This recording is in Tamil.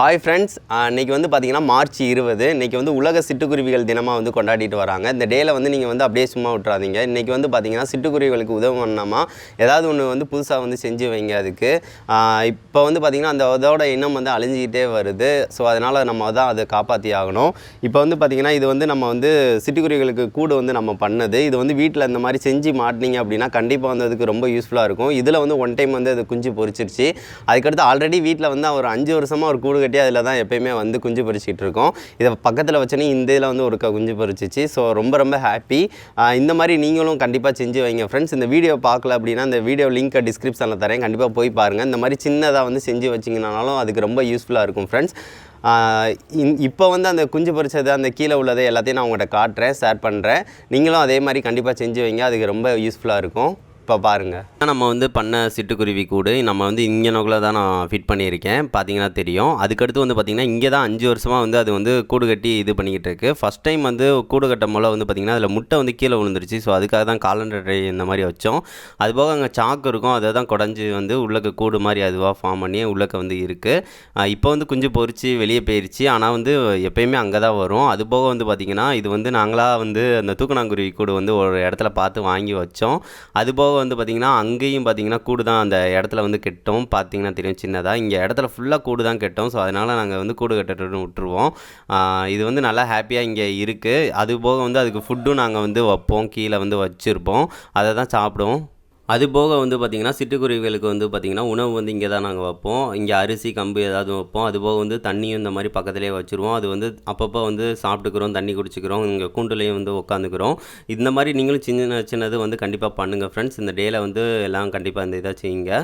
ஹாய் ஃப்ரெண்ட்ஸ், இன்றைக்கி வந்து பார்த்திங்கன்னா மார்ச் 20 இன்றைக்கி வந்து உலக சிட்டுக்குருவிகள் தினமாக வந்து கொண்டாடிட்டு வராங்க. இந்த டேயில் வந்து நீங்கள் வந்து அப்படியே சும்மா விட்றாதீங்க. இன்றைக்கி வந்து பார்த்திங்கன்னா சிட்டுக்குருவிகளுக்கு உதவும் பண்ணாமல் ஏதாவது ஒன்று வந்து புதுசாக வந்து செஞ்சு வைங்க. அதுக்கு இப்போ வந்து பார்த்திங்கன்னா அதோட இனம் வந்து அழிஞ்சிக்கிட்டே வருது. ஸோ அதனால் நம்ம தான் அதை காப்பாற்றி ஆகணும். இப்போ வந்து பார்த்திங்கன்னா இது வந்து நம்ம வந்து சிட்டுக்குருவிகளுக்கு கூடு வந்து நம்ம பண்ணது. இது வந்து வீட்டில் இந்த மாதிரி செஞ்சு மாட்டினீங்க அப்படின்னா கண்டிப்பாக வந்து அதுக்கு ரொம்ப யூஸ்ஃபுல்லாக இருக்கும். இதில் வந்து ஒன் டைம் வந்து அது குஞ்சு பொரிச்சிருச்சு. அதுக்கடுத்து ஆல்ரெடி வீட்டில் வந்து ஒரு 5 வருஷமாக ஒரு கூடு கட்டி அதில் தான் எப்பயுமே வந்து குஞ்சு பொரிச்சிட்டு இருக்கோம். இதை பக்கத்தில் வச்சோன்னே இந்த இதில் வந்து ஒரு குஞ்சு பொரிச்சிச்சு. ஸோ ரொம்ப ஹாப்பி. இந்த மாதிரி நீங்களும் கண்டிப்பாக செஞ்சு வைங்க ஃப்ரெண்ட்ஸ். இந்த வீடியோ பார்க்கல அப்படின்னா இந்த வீடியோ லிங்க்கை டிஸ்கிரிப்ஷனில் தரேன், கண்டிப்பாக போய் பாருங்கள். இந்த மாதிரி சின்னதாக வந்து செஞ்சு வச்சிங்கனாலும் அதுக்கு ரொம்ப யூஸ்ஃபுல்லாக இருக்கும் ஃப்ரெண்ட்ஸ். இப்போ வந்து அந்த குஞ்சு பொரிச்சது அந்த கீழே உள்ளதை எல்லாத்தையும் நான் உங்கள்கிட்ட காட்டுறேன், ஷேர் பண்ணுறேன். நீங்களும் அதே மாதிரி கண்டிப்பாக செஞ்சு வைங்க, அதுக்கு ரொம்ப யூஸ்ஃபுல்லாக இருக்கும். இப்போ பாருங்கள், நம்ம வந்து பண்ண சிட்டுக்குருவி கூடு நம்ம வந்து இங்கே நோக்கில் தான் நான் ஃபிட் பண்ணியிருக்கேன், பார்த்தீங்கன்னா தெரியும். அதுக்கடுத்து வந்து பார்த்திங்கன்னா இங்கே தான் 5 வருஷமாக வந்து அது வந்து கூடு கட்டி இது பண்ணிக்கிட்டு இருக்குது. ஃபஸ்ட் டைம் வந்து கூடு கட்டும் போல் வந்து பார்த்திங்கன்னா அதில் முட்டை வந்து கீழே விழுந்துருச்சு. ஸோ அதுக்காக தான் காலண்டர் ட்ரை இந்த மாதிரி வச்சோம். அதுபோக அங்கே சாக்கு இருக்கும், அதை தான் குடஞ்சி வந்து உள்ளக்க கூடு மாதிரி அதுவாக ஃபார்ம் பண்ணி உள்ளக்க வந்து இருக்குது. இப்போ வந்து குஞ்சு பொரிச்சு வெளியே போயிடுச்சு. ஆனால் வந்து எப்போயுமே அங்கே தான் வரும். அதுபோக வந்து பார்த்திங்கன்னா இது வந்து நாங்களாக வந்து அந்த தூக்கணாங்குருவி கூடு வந்து ஒரு இடத்துல பார்த்து வாங்கி வச்சோம். அதுபோக வந்து பார்த்திங்கன்னா அங்கேயும் பார்த்திங்கன்னா கூடு தான் அந்த இடத்துல வந்து கெட்டோம். பார்த்திங்கன்னா தெரியும் சின்னதாக இங்கே இடத்துல ஃபுல்லாக கூடு தான் கெட்டோம். ஸோ அதனால் நாங்கள் வந்து கூடு கட்டணும்னு விட்டுருவோம். இது வந்து நல்லா ஹாப்பியாக இங்கே இருக்குது. அதுபோக வந்து அதுக்கு ஃபுட்டும் நாங்கள் வந்து வைப்போம், கீழே வந்து வச்சுருப்போம், அதை தான் சாப்பிடுவோம். அதுபோக வந்து பார்த்திங்கன்னா சிட்டுக்குருவிகளுக்கு வந்து பார்த்திங்கன்னா உணவு வந்து இங்கே தான் நாங்கள் வைப்போம். இங்கே அரிசி கம்பு ஏதாவது வைப்போம். அதுபோக வந்து தண்ணியும் இந்த மாதிரி பக்கத்துலேயே வச்சுருவோம். அது வந்து அப்பப்போ வந்து சாப்பிட்டுக்கிறோம், தண்ணி குடிச்சிக்கிறோம், இங்கே கூண்டுலேயும் வந்து உட்காந்துக்கிறோம். இந்த மாதிரி நீங்களும் சின்னது வந்து கண்டிப்பாக பண்ணுங்கள் ஃப்ரெண்ட்ஸ். இந்த டேயில் வந்து எல்லாம் கண்டிப்பாக இந்த இதாக செய்யுங்க.